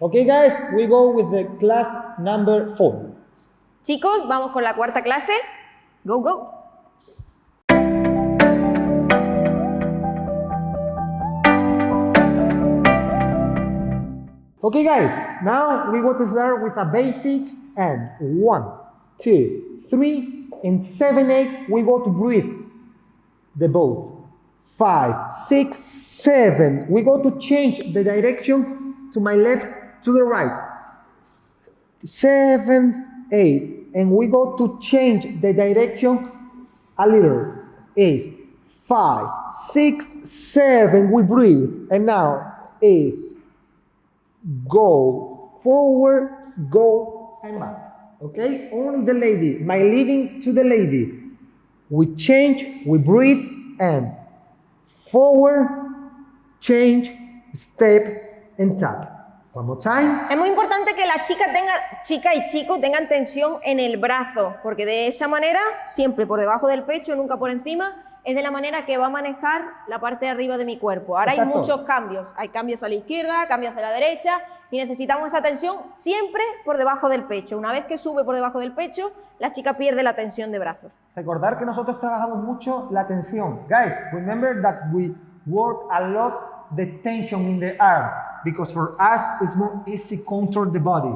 Okay, guys, we go with the class number 4. Chicos, vamos con la cuarta clase. Go, go. Okay, guys, now we want to start with a basic and 1, 2, 3, and 7, 8. We go to breathe the both. 5, 6, 7. We go to change the direction to my left, to the right. 7, 8. And we go to change the direction a little. Is 5, 6, 7. We breathe. And now is go forward, go and back. Okay? Only the lady. My leading to the lady. We change, we breathe, and forward, change, step, and tap. One more time. Es muy importante que la chica y chico tengan tensión en el brazo, porque de esa manera, siempre por debajo del pecho, nunca por encima, es de la manera que va a manejar la parte de arriba de mi cuerpo. Ahora Exacto. Hay muchos cambios. Hay cambios a la izquierda, cambios a la derecha, y necesitamos esa tensión siempre por debajo del pecho. Una vez que sube por debajo del pecho, la chica pierde la tensión de brazos. Recordar que nosotros trabajamos mucho la tensión. Guys, remember that we work a lot the tension in the arm, because for us it's more easy to control the body.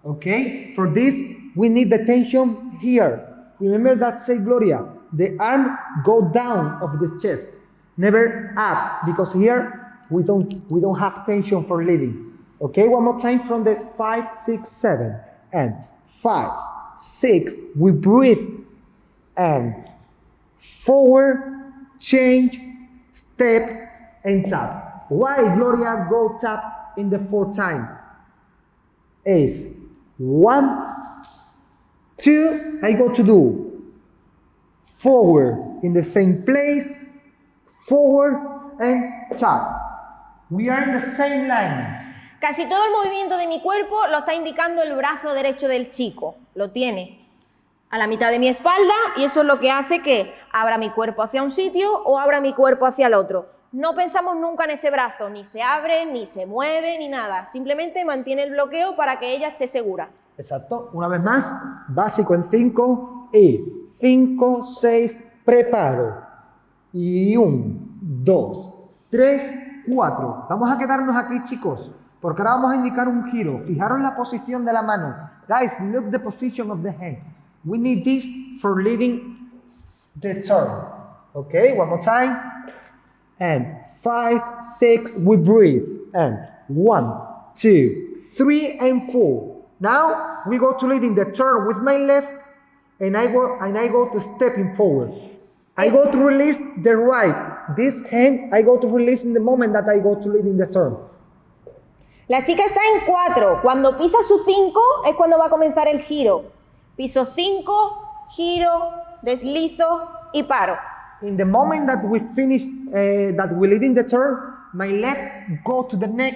Okay? For this, we need the tension here. Remember that, say Gloria, the arm go down of the chest, never up, because here we don't have tension for leading. Okay, one more time from the 5, 6, 7, and 5, 6, we breathe, and forward, change, step, and tap. Why Gloria go tap in the 4th time? Is 1, 2, I go to do forward in the same place, forward, and tap. We are in the same line. Casi todo el movimiento de mi cuerpo lo está indicando el brazo derecho del chico. Lo tiene a la mitad de mi espalda y eso es lo que hace que abra mi cuerpo hacia un sitio o abra mi cuerpo hacia el otro. No pensamos nunca en este brazo, ni se abre, ni se mueve, ni nada. Simplemente mantiene el bloqueo para que ella esté segura. Exacto. Una vez más, básico en 5 y 5, 6, preparo. Y 1, 2, 3, 4. Vamos a quedarnos aquí, chicos, porque ahora vamos a indicar un giro. Fijaros la posición de la mano. Guys, look the position of the hand. We need this for leading the turn. Okay, one more time. And 5, 6, we breathe. And 1, 2, 3, and 4. Now we go to leading the turn with my left, and I go to stepping forward. I go to release the right. This hand I go to release in the moment that I go to leading the turn. La chica está en 4. Cuando pisa su 5 es cuando va a comenzar el giro. Piso 5, giro, deslizo y paro. In the moment that we finish, that we lead in the turn, my left go to the neck,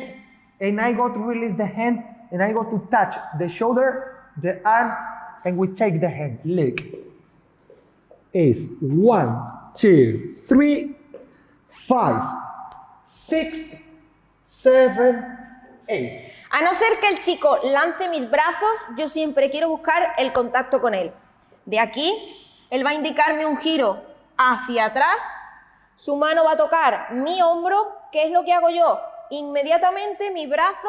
and I go to release the hand, and I go to touch the shoulder, the arm, and we take the hand. Look. Is 1, 2, 3, 5, 6, 7, 8. A no ser que el chico lance mis brazos, yo siempre quiero buscar el contacto con él. De aquí, él va a indicarme un giro hacia atrás, su mano va a tocar mi hombro. ¿Qué es lo que hago yo? Inmediatamente mi brazo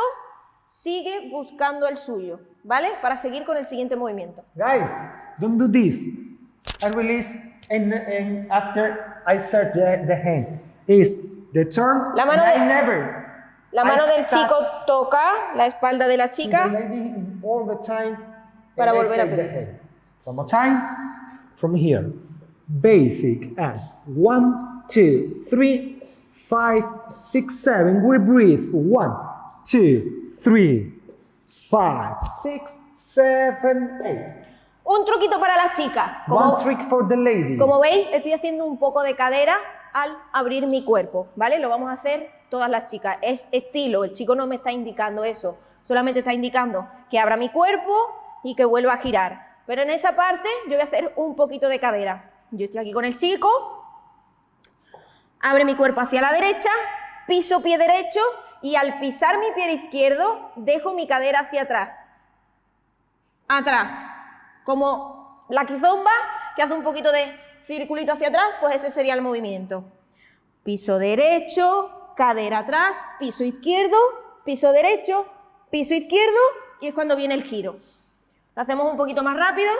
sigue buscando el suyo, ¿vale? Para seguir con el siguiente movimiento. Guys, don't do this. I release, and after I search the hand. Is the turn, La mano and de- I never. La mano del touch chico toca la espalda de la the chica. lady in all the time, Para and I volver a take the pedir. hand. One more time. From here. Basic. And 1, 2, 3, 5, 6, 7. We breathe. 1, 2, 3, 5, 6, 7, 8. Un truquito para la chica. One trick for the lady. Como veis, estoy haciendo un poco de cadera al abrir mi cuerpo, ¿vale? Lo vamos a hacer todas las chicas. Es estilo, el chico no me está indicando eso, solamente está indicando que abra mi cuerpo y que vuelva a girar. Pero en esa parte yo voy a hacer un poquito de cadera. Yo estoy aquí con el chico, abre mi cuerpo hacia la derecha, piso pie derecho y al pisar mi pie izquierdo, dejo mi cadera hacia atrás. Atrás. Como la kizomba, que hace un poquito de circulito hacia atrás, pues ese sería el movimiento. Piso derecho, cadera atrás, piso izquierdo, piso derecho, piso izquierdo, y es cuando viene el giro. Lo hacemos un poquito más rápido.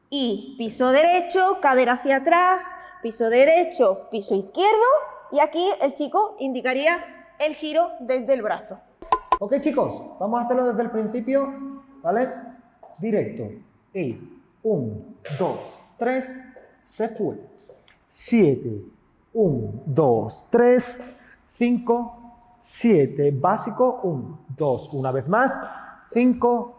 Y piso derecho, cadera hacia atrás, piso derecho, piso izquierdo, y aquí el chico indicaría el giro desde el brazo. Ok, chicos, vamos a hacerlo desde el principio, ¿vale? Directo. Y 1, 2, 3, se fue. 7, 1, 2, 3, 5, 7, básico, 1, 2, una vez más, 5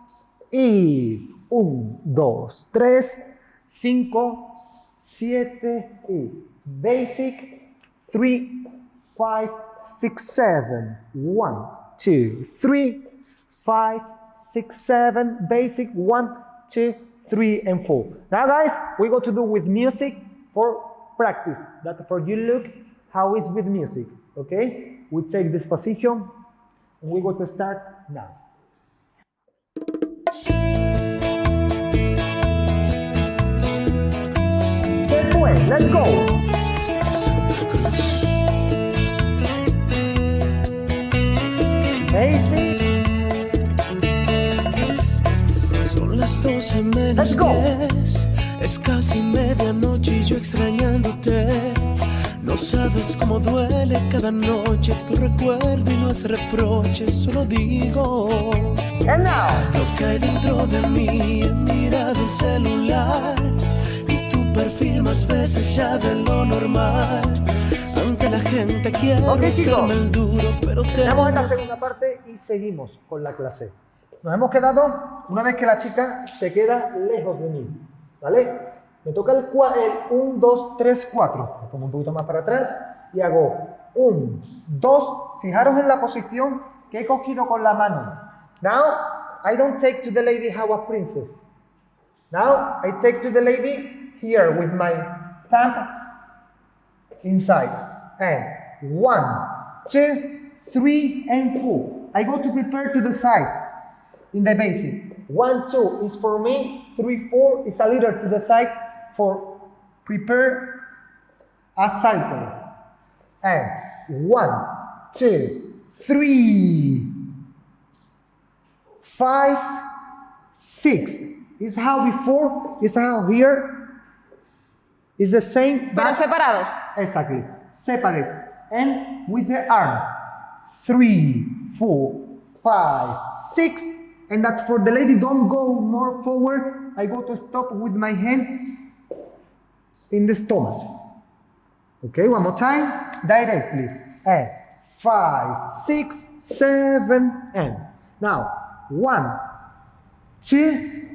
y 1, 2, 3, 5, 7 y basic, 3, 5, 6, 7, 1, 2, 3, 5, 6, 7, basic, 1, 2, 3, and 4. Now guys, we're going to do with music for practice, that for you look how it's with music, okay? We take this position and we're going to start now. Se fue, let's go. Santacruz. Basic. Son las 12 menos Let's go. 10. Es casi medianoche y yo extrañándote. No sabes cómo duele cada noche tu recuerdo y no es reproche, solo digo And now. lo que hay dentro de mí. He mirado el celular y tu perfil más veces ya de lo normal. Ante la gente quiero Ok, chicos. hacerme el duro, pero Tenemos esta tengo segunda parte y seguimos con la clase. Nos hemos quedado una vez que la chica se queda lejos de mí, ¿vale? Me toca el 1, 2, 3, 4. Me pongo un poquito más para atrás y hago 1, 2. Fijaros en la posición que he cogido con la mano. Now, I don't take to the lady how a princess. Now, I take to the lady here with my thumb inside. And 1, 2, 3, and 4. I go to prepare to the side in the basic. 1, 2 is for me. 3, 4 is a little to the side for prepare a cycle. And 1, 2, 3, 5, 6. Is how before, is how here. Is the same. Pero but- separados. Exactly. Separate. And with the arm. 3, 4, 5, 6. And that for the lady don't go more forward, I go to stop with my hand in the stomach. Okay, one more time. Directly. And 5, 6, 7, and. Now, 1, 2,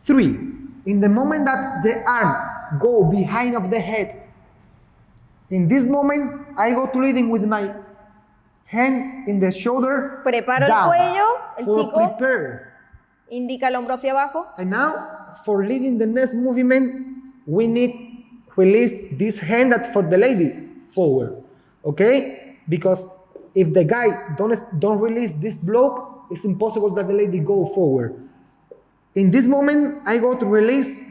3. In the moment that the arm go behind of the head, in this moment, I go to leading with my hand in the shoulder. Preparo el down. cuello, el For chico prepare. indica el hombro hacia abajo. And now, for leading the next movement, we need release this hand that for the lady forward. Okay? Because if the guy don't release this block, it's impossible that the lady go forward. In this moment, I go to release,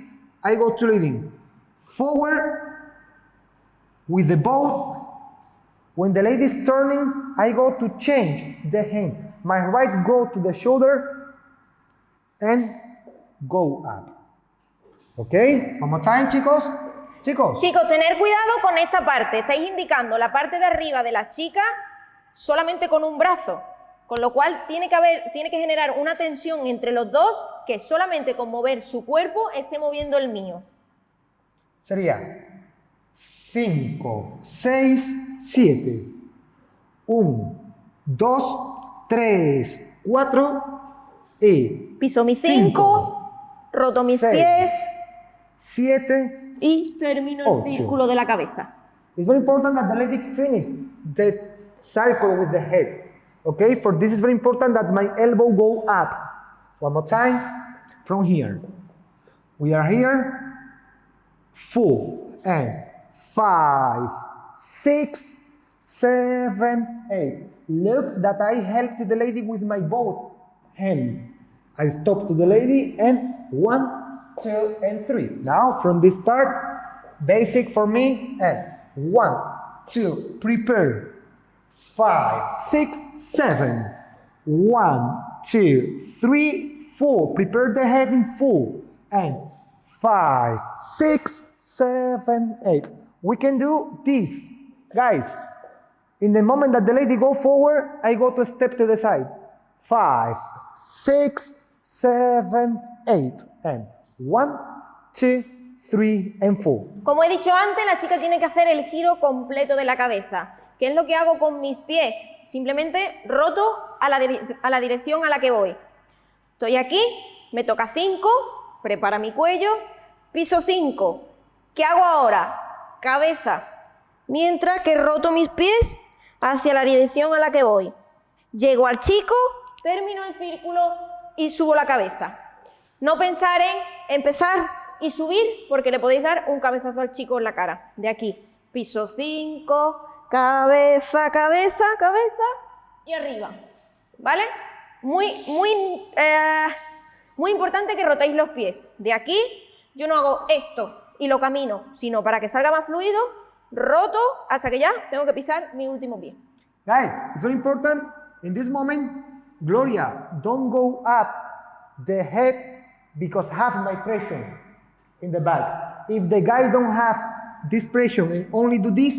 I go to leading forward with the both. When the lady is turning, I go to change the hand. My right go to the shoulder and go up. Okay? One more time, chicos. Chicos. Chicos, tener cuidado con esta parte. Estáis indicando la parte de arriba de la chica solamente con un brazo. Con lo cual tiene que generar una tensión entre los dos que solamente con mover su cuerpo esté moviendo el mío. Sería 5, 6, 7. 1, 2, 3, 4 y Piso mis 5, roto mis 6, pies 7. y termino el 8. círculo de la cabeza. It's very important that the lady finish the circle with the head. Okay, for this is very important that my elbow go up. One more time, from here. We are here, 4, and 5, 6, 7, 8. Look that I helped the lady with my both hands. I stop to the lady and 1, 2, and 3. Now from this part, basic for me, and 1, 2, prepare. 5, 6, 7. 1, 2, 3, 4. Prepare the head in full. And 5, 6, 7, 8. We can do this. Guys, in the moment that the lady go forward, I go to step to the side. 5, 6, 7, 8. And 1, 2, 3, and 4. Como he dicho antes, la chica tiene que hacer el giro completo de la cabeza. ¿Qué es lo que hago con mis pies? Simplemente roto a la dirección a la que voy. Estoy aquí, me toca 5, prepara mi cuello, piso 5. ¿Qué hago ahora? Cabeza. Mientras que roto mis pies hacia la dirección a la que voy. Llego al chico, termino el círculo y subo la cabeza. No pensar en empezar y subir porque le podéis dar un cabezazo al chico en la cara. De aquí, piso 5, cabeza, cabeza, cabeza y arriba. ¿Vale? Muy importante que rotéis los pies. De aquí yo no hago esto y lo camino, sino para que salga más fluido, roto hasta que ya tengo que pisar mi último pie. Guys, it's very important. In this moment, Gloria, don't go up the head because have my pressure in the back. If the guy don't have this pressure and only do this,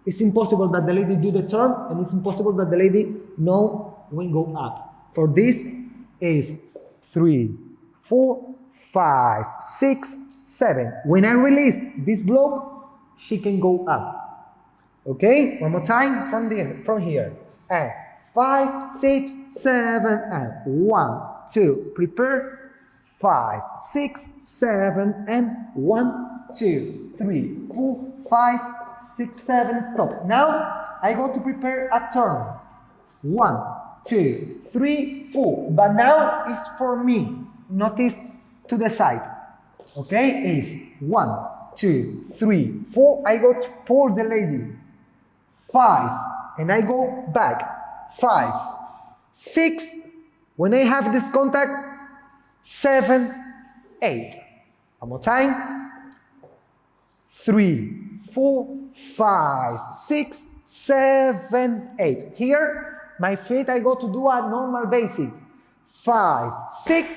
it's impossible that the lady do the turn, and it's impossible that the lady no when go up. For this is 3, 4, 5, 6, 7. When I release this block, she can go up. Okay, one more time from here. And 5, 6, 7, and 1, 2. Prepare. 5, 6, 7, and 1, 2, 3, 4, 5, 6, 7. Stop. Now I go to prepare a turn. 1, 2, 3, 4. But now it's for me. Notice to the side. Okay, is 1, 2, 3, 4. I go to pull the lady. 5, and I go back. 5, 6. When I have this contact, 7, 8. One more time. 3, 4, 5, 6, 7, 8. Here, my feet, I go to do a normal basic. 5, 6,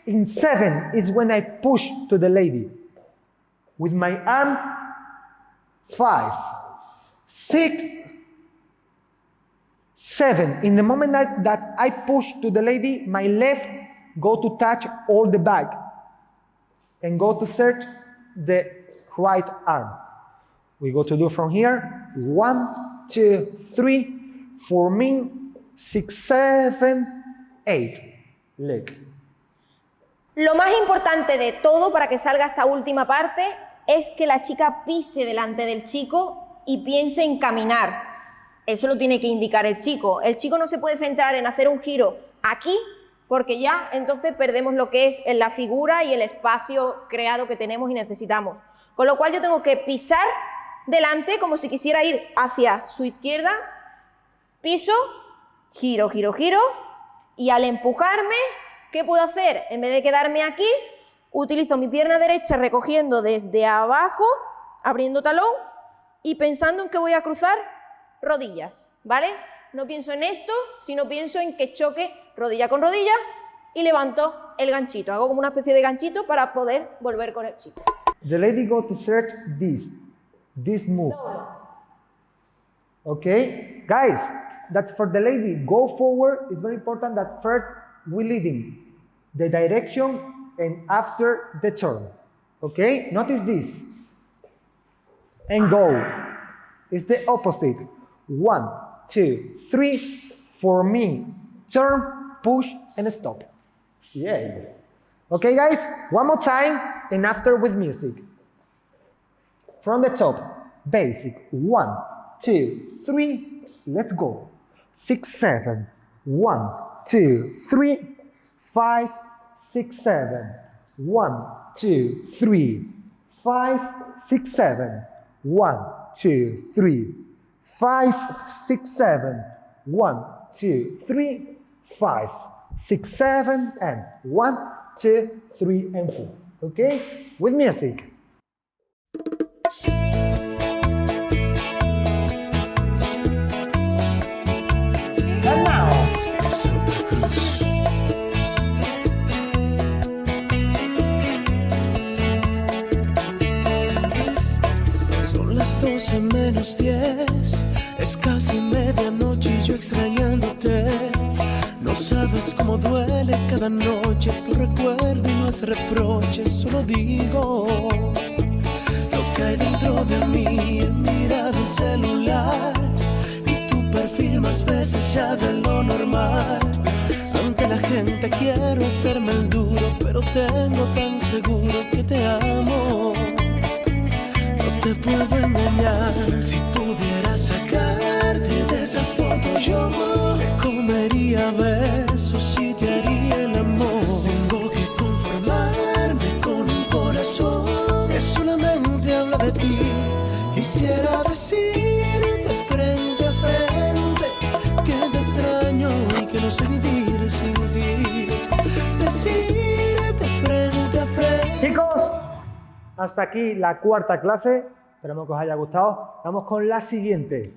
and 7 is when I push to the lady. With my arm, 5, 6, 7. In the moment that I push to the lady, my left go to touch all the back and go to search the right arm. We go to do from here 1, 2, 3, 4 me, 6, 7, 8. Look. Lo más importante de todo para que salga esta última parte es que la chica pise delante del chico y piense en caminar. Eso lo tiene que indicar el chico. El chico no se puede centrar en hacer un giro aquí, porque ya entonces perdemos lo que es en la figura y el espacio creado que tenemos y necesitamos. Con lo cual yo tengo que pisar delante como si quisiera ir hacia su izquierda, piso, giro, giro, giro, y al empujarme, ¿qué puedo hacer? En vez de quedarme aquí, utilizo mi pierna derecha recogiendo desde abajo, abriendo talón y pensando en que voy a cruzar rodillas, ¿vale? No pienso en esto, sino pienso en que choque rodilla con rodilla y levanto el ganchito. Hago como una especie de ganchito para poder volver con el chico. The lady go to search this move. Okay, guys, that for the lady go forward, it's very important that first we leading the direction and after the turn. Okay, notice this and go. It's the opposite. 1, 2, 3, for me, turn, push, and stop. Yeah. Okay, guys, one more time, and after with music. From the top, basic. 1, 2, 3, let's go. 6, 7. 1, 2, 3, 5, 6, 7. 1, 2, 3, 5, 6, 7. 1, 2, 3, 5, 6, 7. 1, 2, 3, 5, 6, 7, and 1, 2, 3, and 4. Okay? With music. And now, Santacruz. Son las 12 menos 10, es casi medianoche y yo extrañándote. No sabes cómo duele cada noche tu recuerdo y no es reproche, solo digo lo que hay dentro de mí. He mirado el celular y tu perfil más veces ya de lo normal. Ante la gente quiero hacerme el duro, pero tengo tan seguro que te amo. No te puedo engañar. Si pudiera sacarte de esa foto, yo me comería besos y te haría el amor. Tengo que conformarme con un corazón que solamente habla de ti. Quisiera decirte frente a frente que te extraño y que no sé vivir sin ti. Decirte frente a frente. chicos, hasta aquí la cuarta clase. Esperamos que os haya gustado. Vamos con la siguiente.